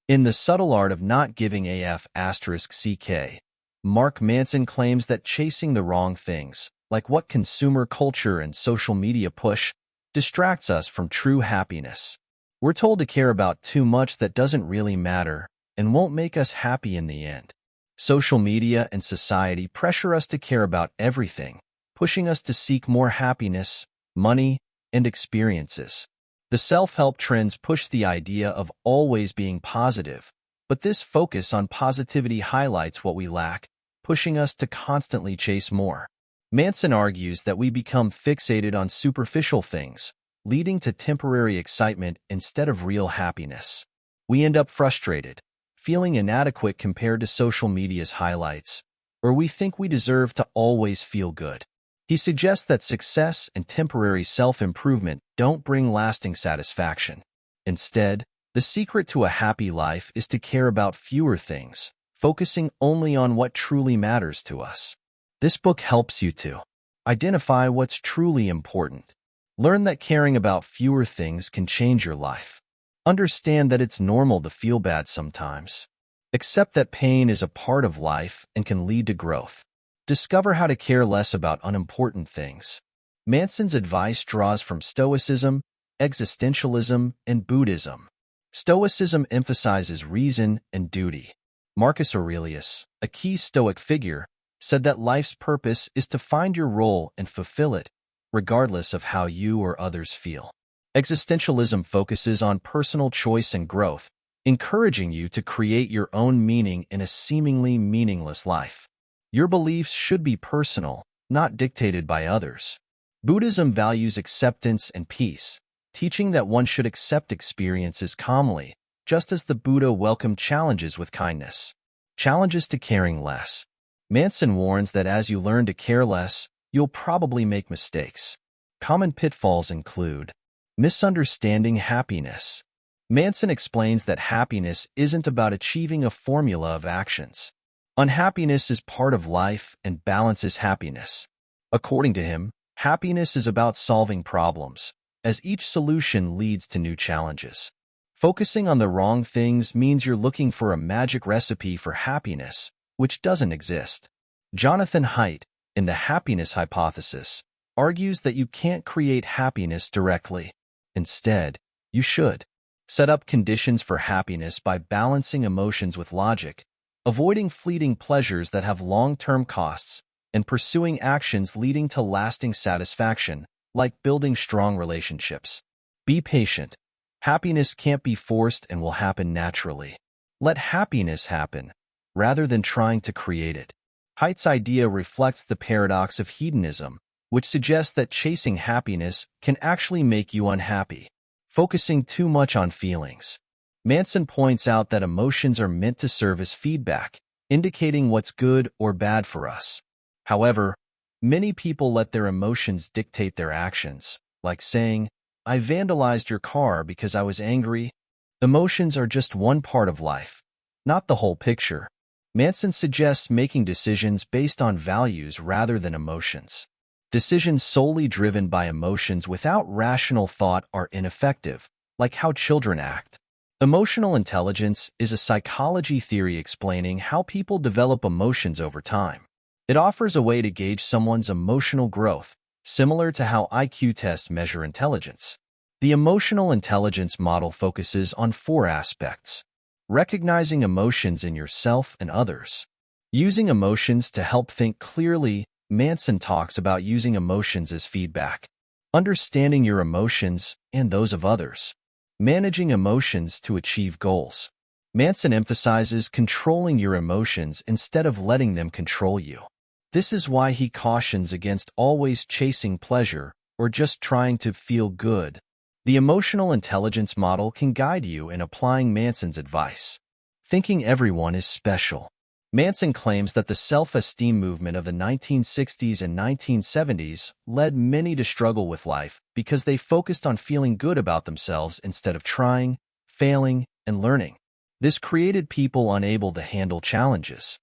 In The Subtle Art of Not Giving a f***ck, Mark Manson claims that chasing the wrong things, like what consumer culture and social media push, distracts us from true happiness. We're told to care about too much that doesn't really matter and won't make us happy in the end. Social media and society pressure us to care about everything, pushing us to seek more happiness, money, and experiences. The self-help trends push the idea of always being positive, but this focus on positivity highlights what we lack, pushing us to constantly chase more. Manson argues that we become fixated on superficial things, leading to temporary excitement instead of real happiness. We end up frustrated, feeling inadequate compared to social media's highlights, or we think we deserve to always feel good. He suggests that success and temporary self-improvement don't bring lasting satisfaction. Instead, the secret to a happy life is to care about fewer things, focusing only on what truly matters to us. This book helps you to identify what's truly important. Learn that caring about fewer things can change your life. Understand that it's normal to feel bad sometimes. Accept that pain is a part of life and can lead to growth. Discover how to care less about unimportant things. Manson's advice draws from Stoicism, existentialism, and Buddhism. Stoicism emphasizes reason and duty. Marcus Aurelius, a key Stoic figure, said that life's purpose is to find your role and fulfill it, regardless of how you or others feel. Existentialism focuses on personal choice and growth, encouraging you to create your own meaning in a seemingly meaningless life. Your beliefs should be personal, not dictated by others. Buddhism values acceptance and peace, teaching that one should accept experiences calmly, just as the Buddha welcomed challenges with kindness. Challenges to caring less. Manson warns that as you learn to care less, you'll probably make mistakes. Common pitfalls include misunderstanding happiness. Manson explains that happiness isn't about achieving a formula of actions. Unhappiness is part of life and balance is happiness. According to him, happiness is about solving problems, as each solution leads to new challenges. Focusing on the wrong things means you're looking for a magic recipe for happiness, which doesn't exist. Jonathan Haidt, in The Happiness Hypothesis, argues that you can't create happiness directly. Instead, you should set up conditions for happiness by balancing emotions with logic, avoiding fleeting pleasures that have long-term costs, and pursuing actions leading to lasting satisfaction, like building strong relationships. Be patient. Happiness can't be forced and will happen naturally. Let happiness happen, rather than trying to create it. Haidt's idea reflects the paradox of hedonism, which suggests that chasing happiness can actually make you unhappy, focusing too much on feelings. Manson points out that emotions are meant to serve as feedback, indicating what's good or bad for us. However, many people let their emotions dictate their actions, like saying, "I vandalized your car because I was angry." Emotions are just one part of life, not the whole picture. Manson suggests making decisions based on values rather than emotions. Decisions solely driven by emotions without rational thought are ineffective, like how children act. Emotional intelligence is a psychology theory explaining how people develop emotions over time. It offers a way to gauge someone's emotional growth, similar to how IQ tests measure intelligence. The emotional intelligence model focuses on 4 aspects: recognizing emotions in yourself and others, using emotions to help think clearly. Manson talks about using emotions as feedback, understanding your emotions and those of others, managing emotions to achieve goals. Manson emphasizes controlling your emotions instead of letting them control you. This is why he cautions against always chasing pleasure or just trying to feel good. The emotional intelligence model can guide you in applying Manson's advice. Thinking everyone is special. Manson claims that the self-esteem movement of the 1960s and 1970s led many to struggle with life because they focused on feeling good about themselves instead of trying, failing, and learning. This created people unable to handle challenges.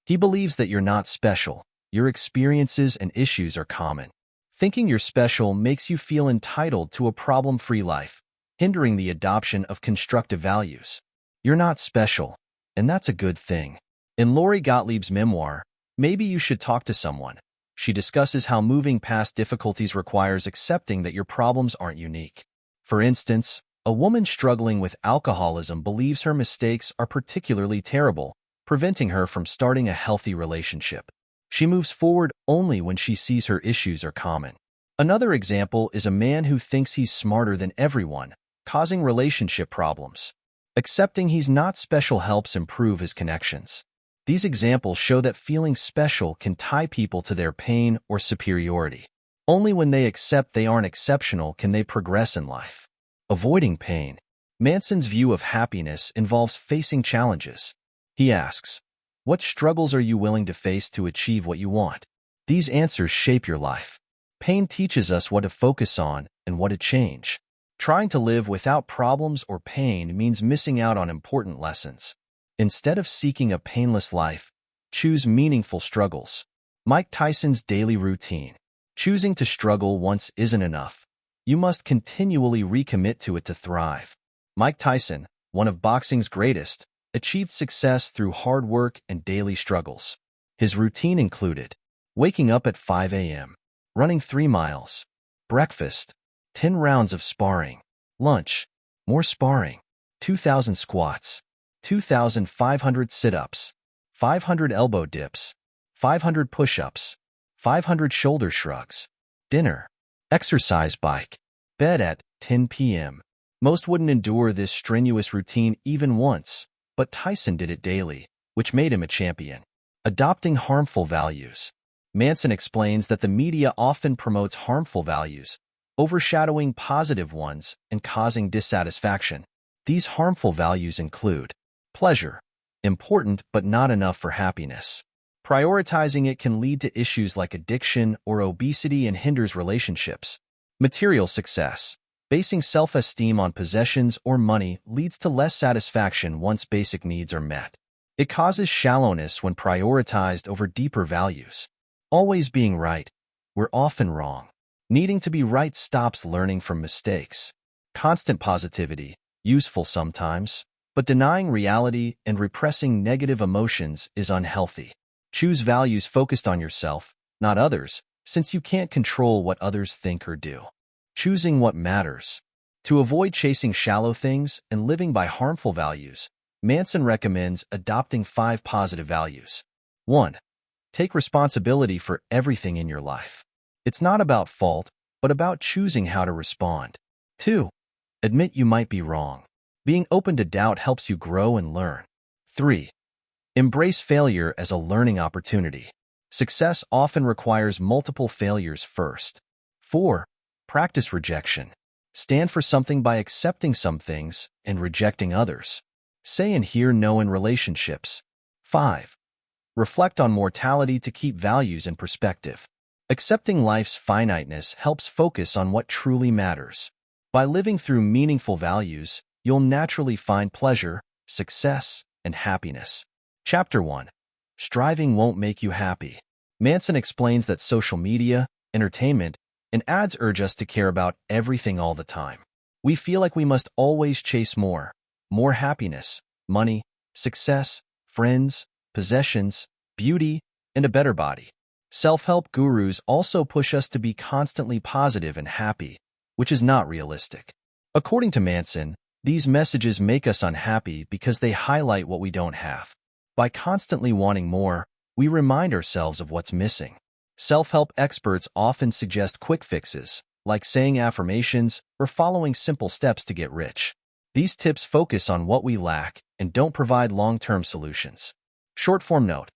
He believes that you're not special. Your experiences and issues are common. Thinking you're special makes you feel entitled to a problem-free life, hindering the adoption of constructive values. You're not special, and that's a good thing. In Lori Gottlieb's memoir, Maybe You Should Talk to Someone, she discusses how moving past difficulties requires accepting that your problems aren't unique. For instance, a woman struggling with alcoholism believes her mistakes are particularly terrible, preventing her from starting a healthy relationship. She moves forward only when she sees her issues are common. Another example is a man who thinks he's smarter than everyone, causing relationship problems. Accepting he's not special helps improve his connections. These examples show that feeling special can tie people to their pain or superiority. Only when they accept they aren't exceptional can they progress in life. Avoiding pain. Manson's view of happiness involves facing challenges. He asks, what struggles are you willing to face to achieve what you want? These answers shape your life. Pain teaches us what to focus on and what to change. Trying to live without problems or pain means missing out on important lessons. Instead of seeking a painless life, choose meaningful struggles. Mike Tyson's daily routine. Choosing to struggle once isn't enough. You must continually recommit to it to thrive. Mike Tyson, one of boxing's greatest, achieved success through hard work and daily struggles. His routine included waking up at 5 a.m., running 3 miles, breakfast, 10 rounds of sparring, lunch, more sparring, 2,000 squats, 2,500 sit-ups, 500 elbow dips, 500 push-ups, 500 shoulder shrugs, dinner, exercise bike, bed at 10 p.m. Most wouldn't endure this strenuous routine even once, but Tyson did it daily, which made him a champion. Adopting harmful values. Manson explains that the media often promotes harmful values, overshadowing positive ones and causing dissatisfaction. These harmful values include pleasure, important but not enough for happiness. Prioritizing it can lead to issues like addiction or obesity and hinders relationships. Material success. Basing self-esteem on possessions or money leads to less satisfaction once basic needs are met. It causes shallowness when prioritized over deeper values. Always being right. We're often wrong. Needing to be right stops learning from mistakes. Constant positivity. Useful sometimes, but denying reality and repressing negative emotions is unhealthy. Choose values focused on yourself, not others, since you can't control what others think or do. Choosing what matters. To avoid chasing shallow things and living by harmful values, Manson recommends adopting 5 positive values. 1. Take responsibility for everything in your life. It's not about fault, but about choosing how to respond. 2. Admit you might be wrong. Being open to doubt helps you grow and learn. 3. Embrace failure as a learning opportunity. Success often requires multiple failures first. 4. Practice rejection. Stand for something by accepting some things and rejecting others. Say and hear no in relationships. 5. Reflect on mortality to keep values in perspective. Accepting life's finiteness helps focus on what truly matters. By living through meaningful values, you'll naturally find pleasure, success, and happiness. Chapter 1. Striving won't make you happy. Manson explains that social media, entertainment, and ads urge us to care about everything all the time. We feel like we must always chase more happiness, money, success, friends, possessions, beauty, and a better body. Self-help gurus also push us to be constantly positive and happy, which is not realistic. According to Manson, these messages make us unhappy because they highlight what we don't have. By constantly wanting more, we remind ourselves of what's missing. Self-help experts often suggest quick fixes, like saying affirmations or following simple steps to get rich. These tips focus on what we lack and don't provide long-term solutions. Short-form note.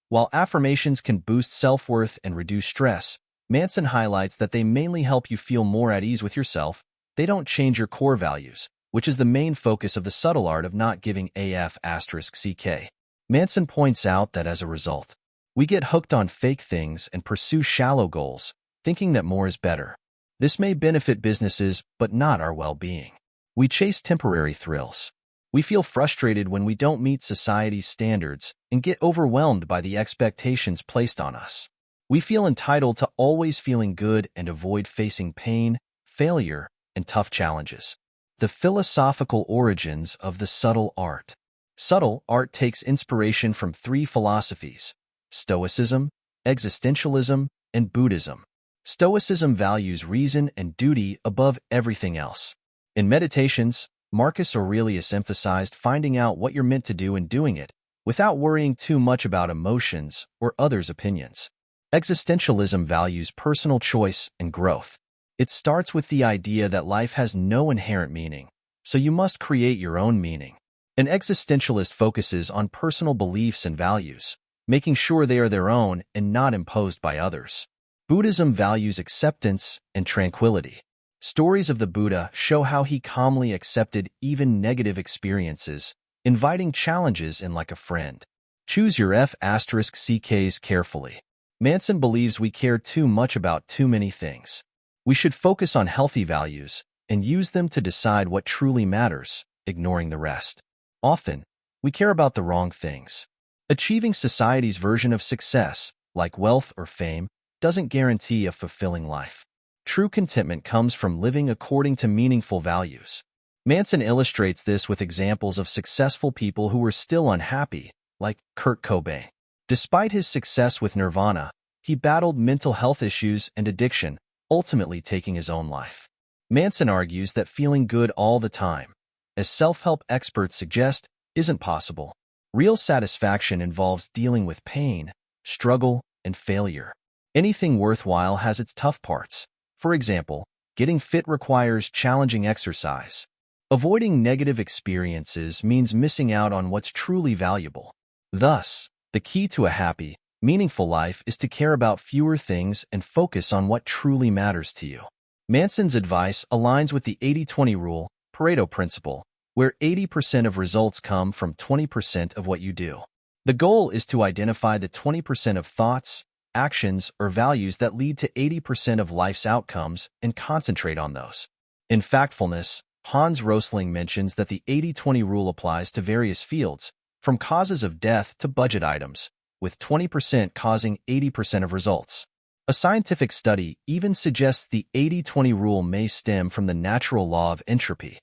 While affirmations can boost self-worth and reduce stress, Manson highlights that they mainly help you feel more at ease with yourself. They don't change your core values, which is the main focus of the subtle art of not giving AF***CK. Manson points out that as a result, we get hooked on fake things and pursue shallow goals, thinking that more is better. This may benefit businesses, but not our well-being. We chase temporary thrills. We feel frustrated when we don't meet society's standards and get overwhelmed by the expectations placed on us. We feel entitled to always feeling good and avoid facing pain, failure, and tough challenges. The philosophical origins of the subtle art. Subtle art takes inspiration from three philosophies: Stoicism, existentialism, and Buddhism. Stoicism values reason and duty above everything else. In Meditations, Marcus Aurelius emphasized finding out what you're meant to do and doing it, without worrying too much about emotions or others' opinions. Existentialism values personal choice and growth. It starts with the idea that life has no inherent meaning, so you must create your own meaning. An existentialist focuses on personal beliefs and values, making sure they are their own and not imposed by others. Buddhism values acceptance and tranquility. Stories of the Buddha show how he calmly accepted even negative experiences, inviting challenges in like a friend. Choose your F***ck's carefully. Manson believes we care too much about too many things. We should focus on healthy values and use them to decide what truly matters, ignoring the rest. Often, we care about the wrong things. Achieving society's version of success, like wealth or fame, doesn't guarantee a fulfilling life. True contentment comes from living according to meaningful values. Manson illustrates this with examples of successful people who were still unhappy, like Kurt Cobain. Despite his success with Nirvana, he battled mental health issues and addiction, ultimately taking his own life. Manson argues that feeling good all the time, as self-help experts suggest, isn't possible. Real satisfaction involves dealing with pain, struggle, and failure. Anything worthwhile has its tough parts. For example, getting fit requires challenging exercise. Avoiding negative experiences means missing out on what's truly valuable. Thus, the key to a happy, meaningful life is to care about fewer things and focus on what truly matters to you. Manson's advice aligns with the 80-20 rule, Pareto principle, where 80% of results come from 20% of what you do. The goal is to identify the 20% of thoughts, actions, or values that lead to 80% of life's outcomes and concentrate on those. In Factfulness, Hans Rosling mentions that the 80-20 rule applies to various fields, from causes of death to budget items, with 20% causing 80% of results. A scientific study even suggests the 80-20 rule may stem from the natural law of entropy.